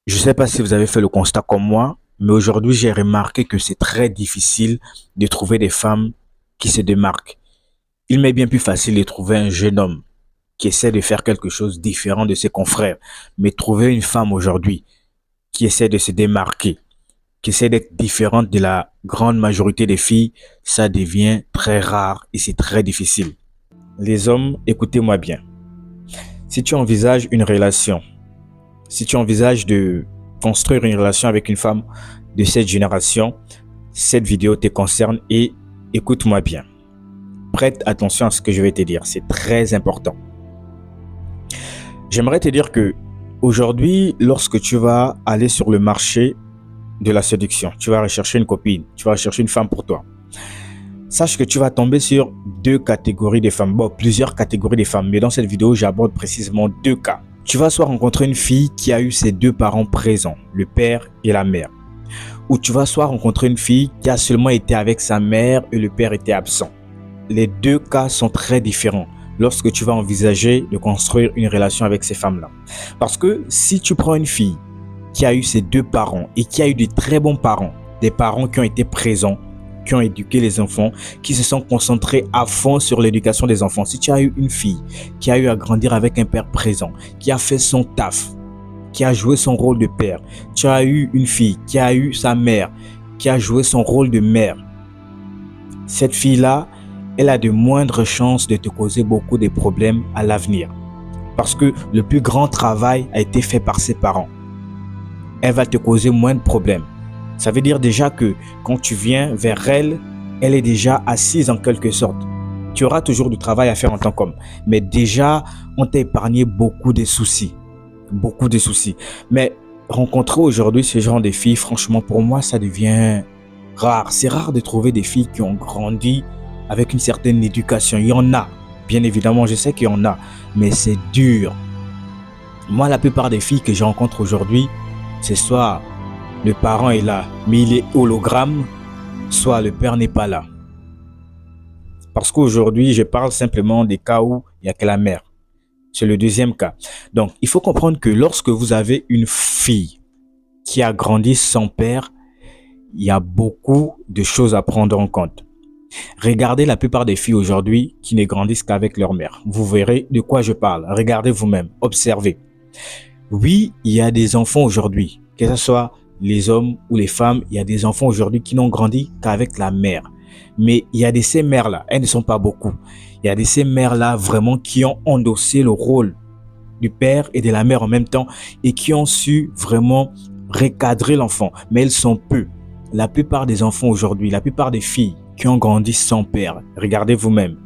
Je ne sais pas si vous avez fait le constat comme moi, mais aujourd'hui, j'ai remarqué que c'est très difficile de trouver des femmes qui se démarquent. Il m'est bien plus facile de trouver un jeune homme qui essaie de faire quelque chose de différent de ses confrères. Mais trouver une femme aujourd'hui qui essaie de se démarquer, qui essaie d'être différente de la grande majorité des filles, ça devient très rare et c'est très difficile. Les hommes, écoutez-moi bien. Si tu envisages une relation, si tu envisages de construire une relation avec une femme de cette génération, cette vidéo te concerne et écoute-moi bien. Prête attention à ce que je vais te dire, c'est très important. J'aimerais te dire que aujourd'hui, lorsque tu vas aller sur le marché de la séduction, tu vas rechercher une copine, tu vas rechercher une femme pour toi. Sache que tu vas tomber sur deux catégories de femmes, bon, plusieurs catégories de femmes, mais dans cette vidéo, j'aborde précisément deux cas. Tu vas soit rencontrer une fille qui a eu ses deux parents présents, le père et la mère. Ou tu vas soit rencontrer une fille qui a seulement été avec sa mère et le père était absent. Les deux cas sont très différents lorsque tu vas envisager de construire une relation avec ces femmes-là. Parce que si tu prends une fille qui a eu ses deux parents et qui a eu de très bons parents, des parents qui ont été présents, qui ont éduqué les enfants, qui se sont concentrés à fond sur l'éducation des enfants. Si tu as eu une fille qui a eu à grandir avec un père présent, qui a fait son taf, qui a joué son rôle de père, tu as eu une fille qui a eu sa mère, qui a joué son rôle de mère, cette fille-là, elle a de moindres chances de te causer beaucoup de problèmes à l'avenir. Parce que le plus grand travail a été fait par ses parents. Elle va te causer moins de problèmes. Ça veut dire déjà que quand tu viens vers elle, elle est déjà assise en quelque sorte. Tu auras toujours du travail à faire en tant qu'homme. Mais déjà, on t'a épargné beaucoup de soucis. Beaucoup de soucis. Mais rencontrer aujourd'hui ce genre de filles, franchement, pour moi, ça devient rare. C'est rare de trouver des filles qui ont grandi avec une certaine éducation. Il y en a. Bien évidemment, je sais qu'il y en a. Mais c'est dur. Moi, la plupart des filles que je rencontre aujourd'hui, c'est soit le parent est là, mais il est hologramme, soit le père n'est pas là. Parce qu'aujourd'hui, je parle simplement des cas où il n'y a que la mère. C'est le deuxième cas. Donc, il faut comprendre que lorsque vous avez une fille qui a grandi sans père, il y a beaucoup de choses à prendre en compte. Regardez la plupart des filles aujourd'hui qui ne grandissent qu'avec leur mère. Vous verrez de quoi je parle. Regardez vous-même, observez. Oui, il y a des enfants aujourd'hui, que ce soit les hommes ou les femmes, il y a des enfants aujourd'hui qui n'ont grandi qu'avec la mère. Mais il y a de ces mères-là, elles ne sont pas beaucoup. Il y a de ces mères-là vraiment qui ont endossé le rôle du père et de la mère en même temps et qui ont su vraiment recadrer l'enfant. Mais elles sont peu. La plupart des enfants aujourd'hui, la plupart des filles qui ont grandi sans père, regardez vous-même.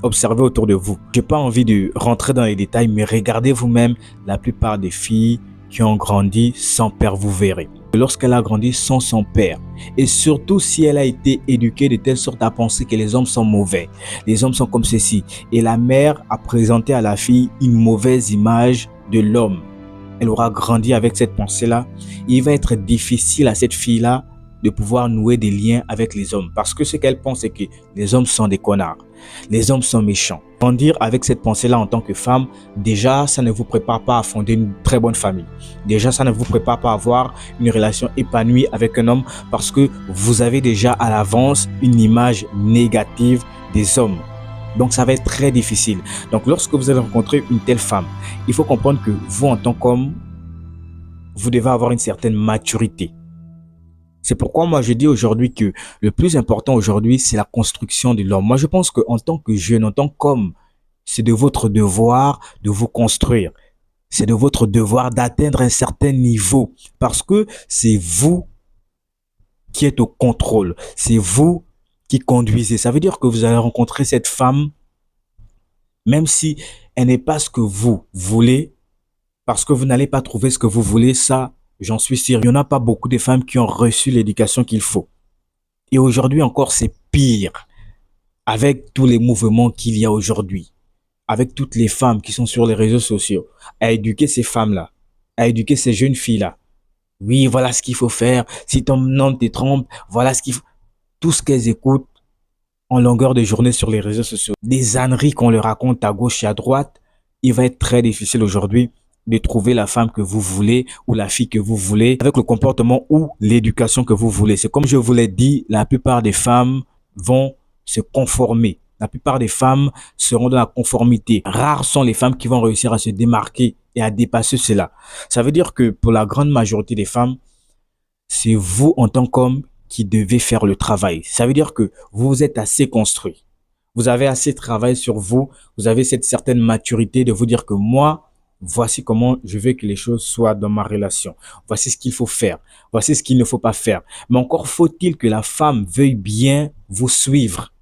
Observez autour de vous. Je n'ai pas envie de rentrer dans les détails, mais regardez vous-même la plupart des filles qui ont grandi sans père, vous verrez. Lorsqu'elle a grandi sans son père, et surtout si elle a été éduquée de telle sorte à penser que les hommes sont mauvais, les hommes sont comme ceci, et la mère a présenté à la fille une mauvaise image de l'homme, elle aura grandi avec cette pensée-là, il va être difficile à cette fille-là de pouvoir nouer des liens avec les hommes. Parce que ce qu'elle pense, c'est que les hommes sont des connards. Les hommes sont méchants. Grandir avec cette pensée-là en tant que femme, déjà, ça ne vous prépare pas à fonder une très bonne famille. Déjà, ça ne vous prépare pas à avoir une relation épanouie avec un homme parce que vous avez déjà à l'avance une image négative des hommes. Donc, ça va être très difficile. Donc, lorsque vous allez rencontrer une telle femme, il faut comprendre que vous, en tant qu'homme, vous devez avoir une certaine maturité. C'est pourquoi moi je dis aujourd'hui que le plus important aujourd'hui, c'est la construction de l'homme. Moi je pense qu'en tant que jeune, en tant qu'homme, c'est de votre devoir de vous construire. C'est de votre devoir d'atteindre un certain niveau parce que c'est vous qui êtes au contrôle. C'est vous qui conduisez. Ça veut dire que vous allez rencontrer cette femme, même si elle n'est pas ce que vous voulez, parce que vous n'allez pas trouver ce que vous voulez, ça, j'en suis sûr. Il n'y en a pas beaucoup de femmes qui ont reçu l'éducation qu'il faut. Et aujourd'hui encore, c'est pire avec tous les mouvements qu'il y a aujourd'hui, avec toutes les femmes qui sont sur les réseaux sociaux, à éduquer ces femmes-là, à éduquer ces jeunes filles-là. Oui, voilà ce qu'il faut faire. Si ton homme te trompe, voilà ce qu'il faut. Tout ce qu'elles écoutent en longueur de journée sur les réseaux sociaux, des âneries qu'on leur raconte à gauche et à droite, il va être très difficile aujourd'hui de trouver la femme que vous voulez ou la fille que vous voulez avec le comportement ou l'éducation que vous voulez. C'est comme je vous l'ai dit, la plupart des femmes vont se conformer. La plupart des femmes seront dans la conformité. Rares sont les femmes qui vont réussir à se démarquer et à dépasser cela. Ça veut dire que pour la grande majorité des femmes, c'est vous en tant qu'homme qui devez faire le travail. Ça veut dire que vous êtes assez construit. Vous avez assez travaillé sur vous. Vous avez cette certaine maturité de vous dire que moi, voici comment je veux que les choses soient dans ma relation. Voici ce qu'il faut faire. Voici ce qu'il ne faut pas faire. Mais encore faut-il que la femme veuille bien vous suivre,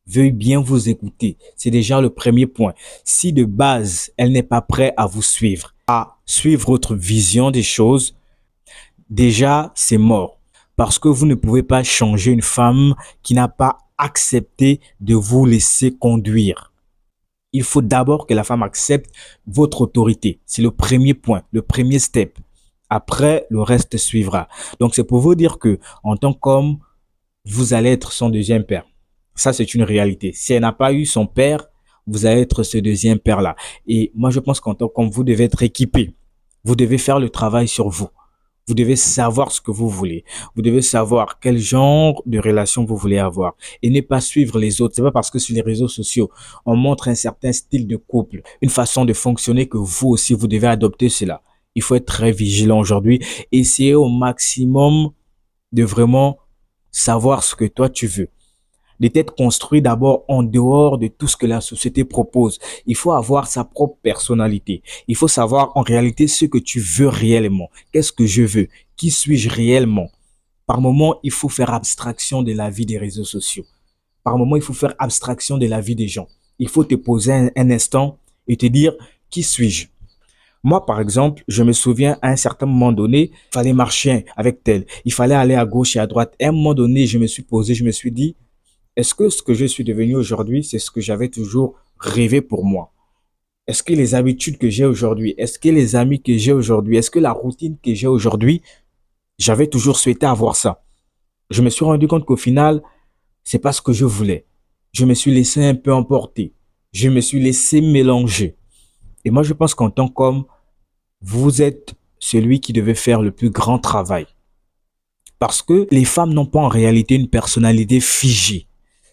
veuille bien vous écouter. C'est déjà le premier point. Si de base, elle n'est pas prête à vous suivre, à suivre votre vision des choses, déjà, c'est mort. Parce que vous ne pouvez pas changer une femme qui n'a pas accepté de vous laisser conduire. Il faut d'abord que la femme accepte votre autorité. C'est le premier point, le premier step. Après, le reste suivra. Donc, c'est pour vous dire que, en tant qu'homme, vous allez être son deuxième père. Ça, c'est une réalité. Si elle n'a pas eu son père, vous allez être ce deuxième père-là. Et moi, je pense qu'en tant qu'homme, vous devez être équipé. Vous devez faire le travail sur vous. Vous devez savoir ce que vous voulez. Vous devez savoir quel genre de relation vous voulez avoir et ne pas suivre les autres. C'est pas parce que sur les réseaux sociaux, on montre un certain style de couple, une façon de fonctionner que vous aussi, vous devez adopter cela. Il faut être très vigilant aujourd'hui. Essayez au maximum de vraiment savoir ce que toi tu veux. D'être construit d'abord en dehors de tout ce que la société propose. Il faut avoir sa propre personnalité. Il faut savoir en réalité ce que tu veux réellement. Qu'est-ce que je veux? Qui suis-je réellement? Par moment, il faut faire abstraction de la vie des réseaux sociaux. Par moment, il faut faire abstraction de la vie des gens. Il faut te poser un instant et te dire, qui suis-je? Moi, par exemple, je me souviens à un certain moment donné, il fallait marcher avec tel. Il fallait aller à gauche et à droite. À un moment donné, je me suis posé, je me suis dit, est-ce que ce que je suis devenu aujourd'hui, c'est ce que j'avais toujours rêvé pour moi? Est-ce que les habitudes que j'ai aujourd'hui, est-ce que les amis que j'ai aujourd'hui, est-ce que la routine que j'ai aujourd'hui, j'avais toujours souhaité avoir ça? Je me suis rendu compte qu'au final, c'est pas ce que je voulais. Je me suis laissé un peu emporter. Je me suis laissé mélanger. Et moi, je pense qu'en tant qu'homme, vous êtes celui qui devait faire le plus grand travail. Parce que les femmes n'ont pas en réalité une personnalité figée.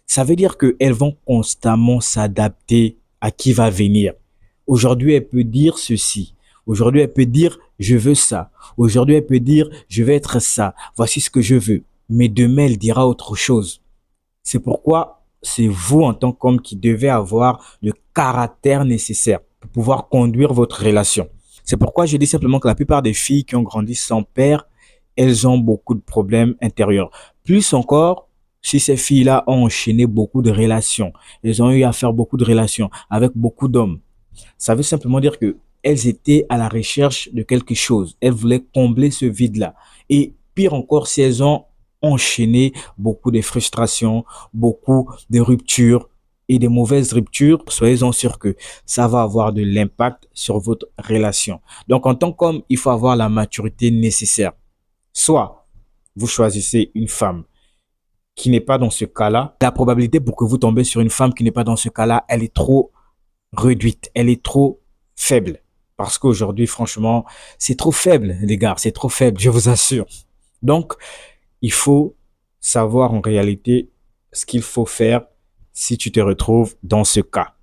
Ça veut dire qu'elles vont constamment s'adapter à qui va venir. Aujourd'hui, elle peut dire ceci. Aujourd'hui, elle peut dire je veux ça. Aujourd'hui, elle peut dire je vais être ça. Voici ce que je veux. Mais demain, elle dira autre chose. C'est pourquoi c'est vous en tant qu'homme qui devez avoir le caractère nécessaire pour pouvoir conduire votre relation. C'est pourquoi je dis simplement que la plupart des filles qui ont grandi sans père, elles ont beaucoup de problèmes intérieurs. Plus encore, si ces filles-là ont enchaîné beaucoup de relations, elles ont eu à faire beaucoup de relations avec beaucoup d'hommes. Ça veut simplement dire que elles étaient à la recherche de quelque chose. Elles voulaient combler ce vide-là. Et pire encore, si elles ont enchaîné beaucoup de frustrations, beaucoup de ruptures et de mauvaises ruptures, soyez-en sûrs que ça va avoir de l'impact sur votre relation. Donc, en tant qu'homme, il faut avoir la maturité nécessaire. Soit vous choisissez une femme qui n'est pas dans ce cas-là. La probabilité pour que vous tombez sur une femme qui n'est pas dans ce cas-là, elle est trop réduite, elle est trop faible. Parce qu'aujourd'hui, franchement, c'est trop faible, les gars, c'est trop faible, je vous assure. Donc, il faut savoir en réalité ce qu'il faut faire si tu te retrouves dans ce cas.